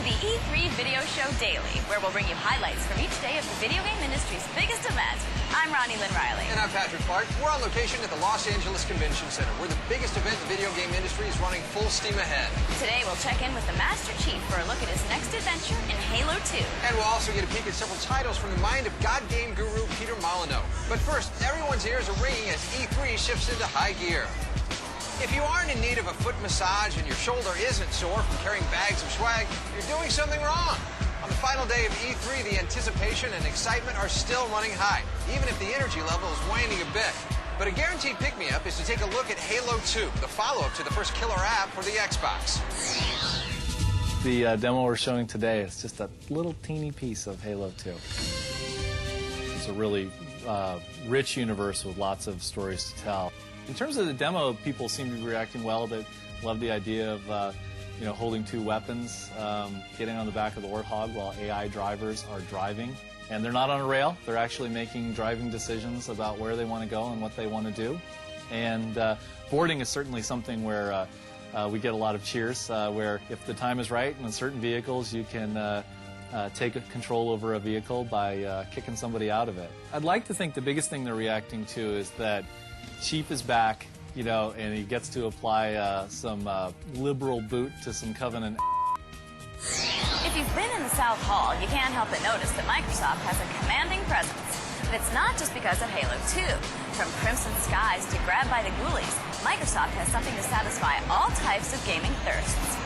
the E3 Video Show Daily, where we'll bring you highlights from each day of the video game industry's biggest event. I'm Ronnie Lynn Riley. And I'm Patrick Clark. We're on location at the Los Angeles Convention Center, where the biggest event in the video game industry is running full steam ahead. Today, we'll check in with the Master Chief for a look at his next adventure in Halo 2. And we'll also get a peek at several titles from the mind of God game guru Peter Molyneux. But first, everyone's ears are ringing as E3 shifts into high gear. If you aren't in need of a foot massage and your shoulder isn't sore from carrying bags of swag, you're doing something wrong. On the final day of E3, the anticipation and excitement are still running high, even if the energy level is waning a bit. But a guaranteed pick-me-up is to take a look at Halo 2, the follow-up to the first killer app for the Xbox. The demo we're showing today is just a little teeny piece of Halo 2. It's a really rich universe with lots of stories to tell. In terms of the demo, people seem to be reacting well. They love the idea of holding two weapons, getting on the back of the Warthog while AI drivers are driving. And they're not on a rail. They're actually making driving decisions about where they want to go and what they want to do. And boarding is certainly something where we get a lot of cheers, where if the time is right in certain vehicles, you can take control over a vehicle by kicking somebody out of it. I'd like to think the biggest thing they're reacting to is that Chief is back, and he gets to apply some liberal boot to some Covenant. If you've been in the South Hall, you can't help but notice that Microsoft has a commanding presence. But it's not just because of Halo 2. From Crimson Skies to Grab by the Ghoulies, Microsoft has something to satisfy all types of gaming thirsts.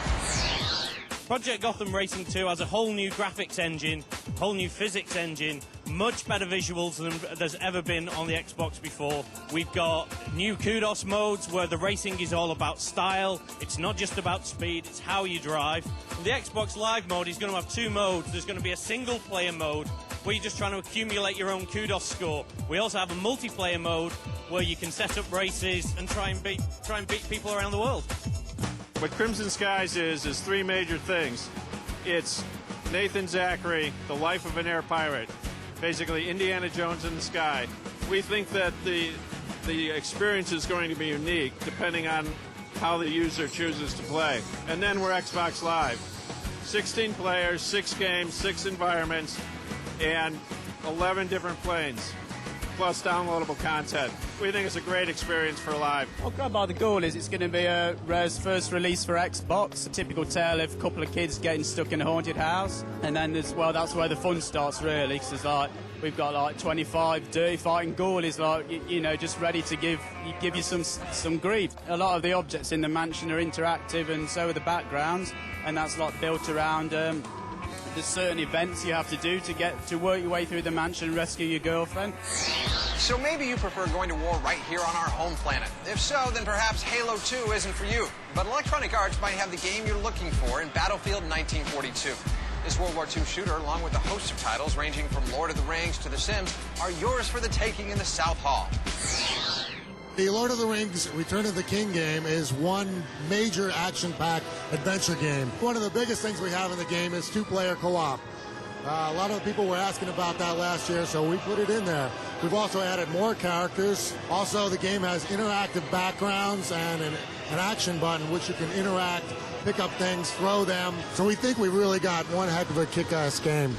Project Gotham Racing 2 has a whole new graphics engine, whole new physics engine, much better visuals than there's ever been on the Xbox before. We've got new Kudos modes where the racing is all about style. It's not just about speed, it's how you drive. The Xbox Live mode is going to have two modes. There's going to be a single player mode where you're just trying to accumulate your own Kudos score. We also have a multiplayer mode where you can set up races and try and beat people around the world. What Crimson Skies is three major things. It's Nathan Zachary, the life of an air pirate, basically Indiana Jones in the sky. We think that the experience is going to be unique depending on how the user chooses to play. And then we're Xbox Live. 16 players, 6 games, 6 environments, and 11 different planes, plus downloadable content. We think it's a great experience for Live. Well, Grab by the Ghoulies, it's going to be Rare's first release for Xbox. A typical tale of a couple of kids getting stuck in a haunted house. And then that's where the fun starts, really, because we've got 25 dirty fighting ghoulies, just ready to give you some grief. A lot of the objects in the mansion are interactive, and so are the backgrounds, and that's built around there's certain events you have to do to work your way through the mansion and rescue your girlfriend. So maybe you prefer going to war right here on our home planet. If so, then perhaps Halo 2 isn't for you. But Electronic Arts might have the game you're looking for in Battlefield 1942. This World War II shooter, along with a host of titles ranging from Lord of the Rings to The Sims, are yours for the taking in the South Hall. The Lord of the Rings Return of the King game is one major action-packed adventure game. One of the biggest things we have in the game is two-player co-op. A lot of people were asking about that last year, so we put it in there. We've also added more characters. Also, the game has interactive backgrounds and an action button, which you can interact, pick up things, throw them. So we think we've really got one heck of a kick-ass game.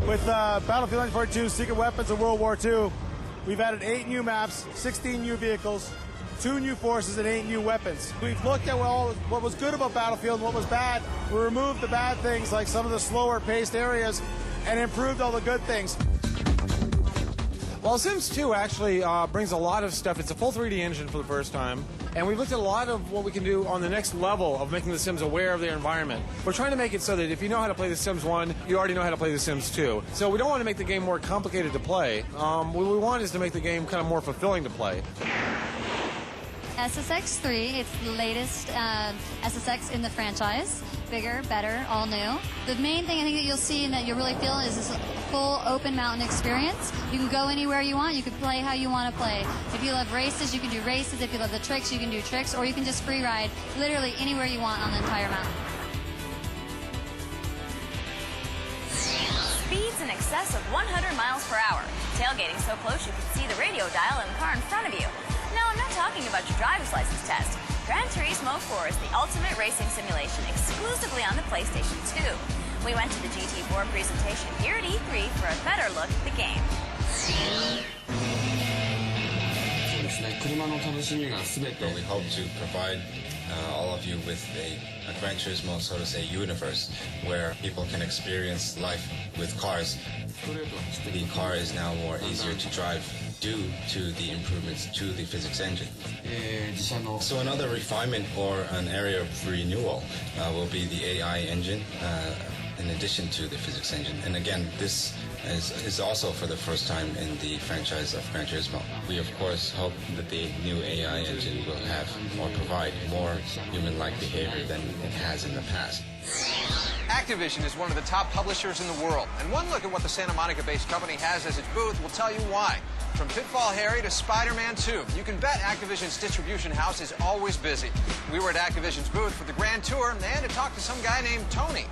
With Battlefield 1942, Secret Weapons of World War II, we've added 8 new maps, 16 new vehicles, 2 new forces, and 8 new weapons. We've looked at what was good about Battlefield and what was bad. We removed the bad things, like some of the slower-paced areas, and improved all the good things. Well, Sims 2 actually brings a lot of stuff. It's a full 3D engine for the first time. And we've looked at a lot of what we can do on the next level of making the Sims aware of their environment. We're trying to make it so that if you know how to play The Sims 1, you already know how to play The Sims 2. So we don't want to make the game more complicated to play. What we want is to make the game kind of more fulfilling to play. SSX 3, it's the latest SSX in the franchise. Bigger, better, all new. The main thing I think that you'll see and that you'll really feel is this full open mountain experience. You can go anywhere you want. You can play how you want to play. If you love races, you can do races. If you love the tricks, you can do tricks. Or you can just free ride literally anywhere you want on the entire mountain. Speeds in excess of 100 miles per hour. Tailgating so close you can see the radio dial in the car in front of you. No, I'm not talking about your driver's license test. Gran Turismo 4 is the ultimate racing simulation exclusively on the PlayStation 2. We went to the GT4 presentation here at E3 for a better look at the game. そうですね。車の楽しみがすべて。We hope to provide all of you with a Gran Turismo, so to say, universe where people can experience life with cars. The car is now more easier to drive due to the improvements to the physics engine. So another refinement or an area of renewal will be the AI engine in addition to the physics engine. And again, this is also for the first time in the franchise of Gran Turismo. We of course hope that the new AI engine will have or provide more human-like behavior than it has in the past. Activision is one of the top publishers in the world, and one look at what the Santa Monica-based company has as its booth will tell you why. From Pitfall Harry to Spider-Man 2, you can bet Activision's distribution house is always busy. We were at Activision's booth for the Grand Tour and to talk to some guy named Tony.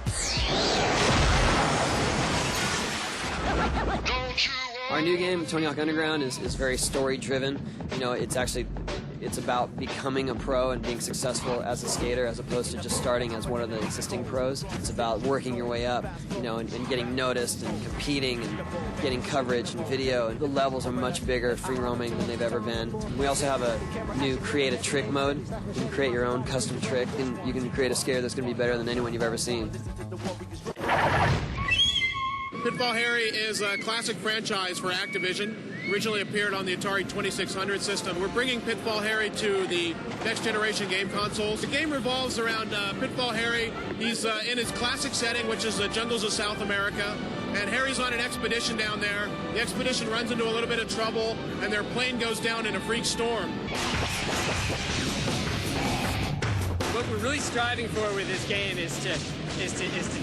Our new game, Tony Hawk Underground, is very story-driven. You know, it's about becoming a pro and being successful as a skater as opposed to just starting as one of the existing pros. It's about working your way up, you know, and getting noticed and competing and getting coverage and video. And the levels are much bigger, free roaming than they've ever been. We also have a new create a trick mode. You can create your own custom trick and you can create a skater that's going to be better than anyone you've ever seen. Pitfall Harry is a classic franchise for Activision. Originally appeared on the Atari 2600 system. We're bringing Pitfall Harry to the next generation game consoles. The game revolves around Pitfall Harry. He's in his classic setting, which is the jungles of South America. And Harry's on an expedition down there. The expedition runs into a little bit of trouble, and their plane goes down in a freak storm. What we're really striving for with this game is to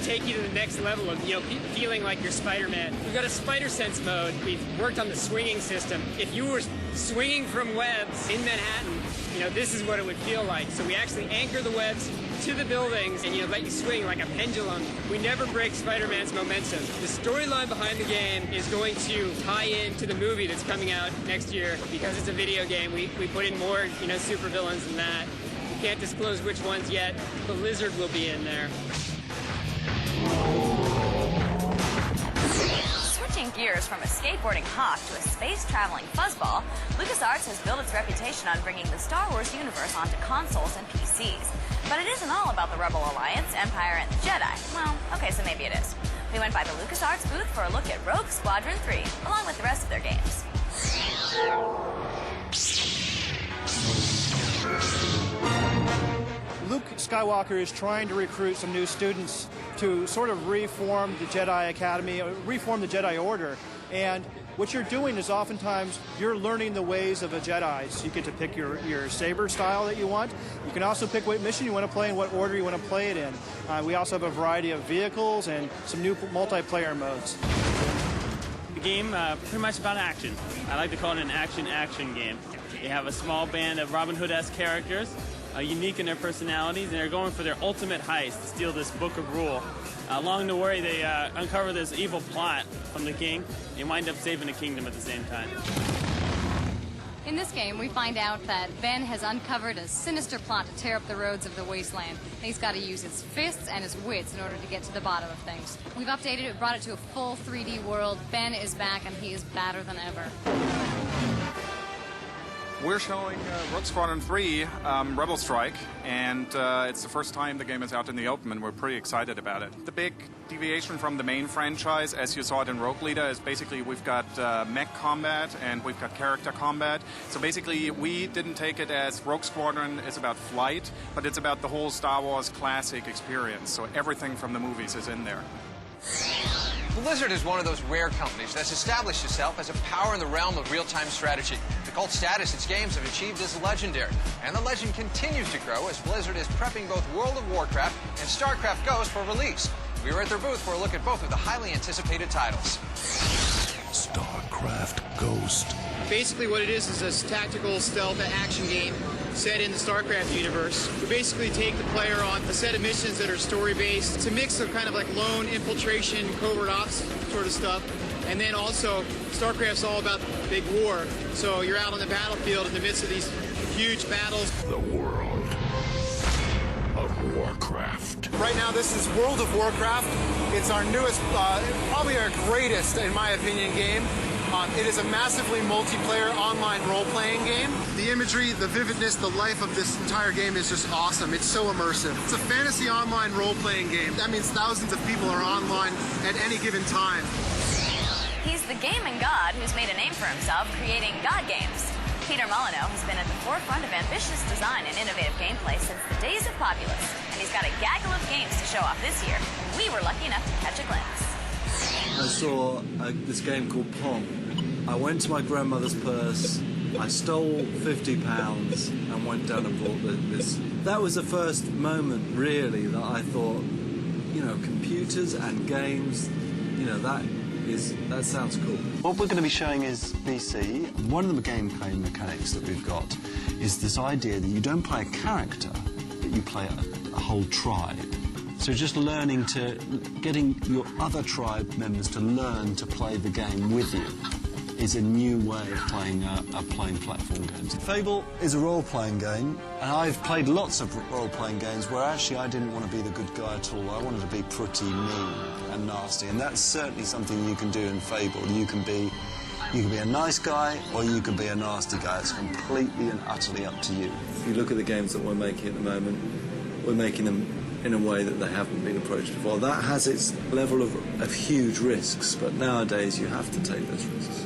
take you to the next level of, you know, feeling like you're Spider-Man. We've got a Spider Sense mode. We've worked on the swinging system. If you were swinging from webs in Manhattan, you know, this is what it would feel like. So we actually anchor the webs to the buildings and, you know, let you swing like a pendulum. We never break Spider-Man's momentum. The storyline behind the game is going to tie into the movie that's coming out next year. Because it's a video game, we put in more, you know, supervillains than that. We can't disclose which ones yet, but Lizard will be in there. Switching gears from a skateboarding hawk to a space-traveling fuzzball, LucasArts has built its reputation on bringing the Star Wars universe onto consoles and PCs. But it isn't all about the Rebel Alliance, Empire, and the Jedi. Well, okay, so maybe it is. We went by the LucasArts booth for a look at Rogue Squadron 3, along with the rest of their games. Luke Skywalker is trying to recruit some new students to sort of reform the Jedi Academy, reform the Jedi Order. And what you're doing is oftentimes you're learning the ways of a Jedi. So you get to pick your saber style that you want. You can also pick what mission you want to play and what order you want to play it in. We also have a variety of vehicles and some new multiplayer modes. The game pretty much about action. I like to call it an action game. You have a small band of Robin Hood-esque characters, unique in their personalities, and they're going for their ultimate heist to steal this Book of Rule. Along the way, they uncover this evil plot from the king and wind up saving the kingdom at the same time. In this game, we find out that Ben has uncovered a sinister plot to tear up the roads of the wasteland. He's got to use his fists and his wits in order to get to the bottom of things. We've updated it, brought it to a full 3D world. Ben is back, and he is badder than ever. We're showing Rogue Squadron 3 Rebel Strike, and it's the first time the game is out in the open, and we're pretty excited about it. The big deviation from the main franchise, as you saw it in Rogue Leader, is basically we've got mech combat and we've got character combat. So basically, we didn't take it as Rogue Squadron is about flight, but it's about the whole Star Wars classic experience. So everything from the movies is in there. Blizzard is one of those rare companies that's established itself as a power in the realm of real-time strategy. The cult status its games have achieved is legendary, and the legend continues to grow as Blizzard is prepping both World of Warcraft and StarCraft Ghost for release. We were at their booth for a look at both of the highly anticipated titles. StarCraft Ghost. Basically what it is a tactical stealth action game set in the StarCraft universe. We basically take the player on a set of missions that are story-based. It's a mix of kind of like lone infiltration, covert ops sort of stuff. And then also, StarCraft's all about big war. So you're out on the battlefield in the midst of these huge battles. The world Warcraft. Right now, this is World of Warcraft. It's our newest, probably our greatest, in my opinion, game. It is a massively multiplayer online role-playing game. The imagery, the vividness, the life of this entire game is just awesome. It's so immersive. It's a fantasy online role-playing game. That means thousands of people are online at any given time. He's the gaming god who's made a name for himself creating god games. Peter Molyneux has been at the forefront of ambitious design and innovative gameplay since the days of Populous, and he's got a gaggle of games to show off this year, and we were lucky enough to catch a glimpse. I saw this game called Pong. I went to my grandmother's purse, I stole £50 and went down and bought this. That was the first moment, really, that I thought, you know, computers and games, you know, that sounds cool. What we're going to be showing is BC. One of the gameplay mechanics that we've got is this idea that you don't play a character, but you play a whole tribe. So just getting your other tribe members to learn to play the game with you is a new way of playing platform games. Fable is a role-playing game, and I've played lots of role-playing games where actually I didn't want to be the good guy at all. I wanted to be pretty mean and nasty, and that's certainly something you can do in Fable. You can be a nice guy, or you can be a nasty guy. It's completely and utterly up to you. If you look at the games that we're making at the moment, we're making them in a way that they haven't been approached before. That has its level of huge risks, but nowadays you have to take those risks.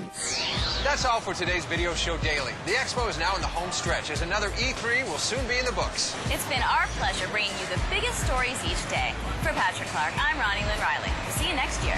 That's all for today's Video Show Daily. The Expo is now in the home stretch as another E3 will soon be in the books. It's been our pleasure bringing you the biggest stories each day. For Patrick Clark, I'm Ronnie Lynn Riley. See you next year.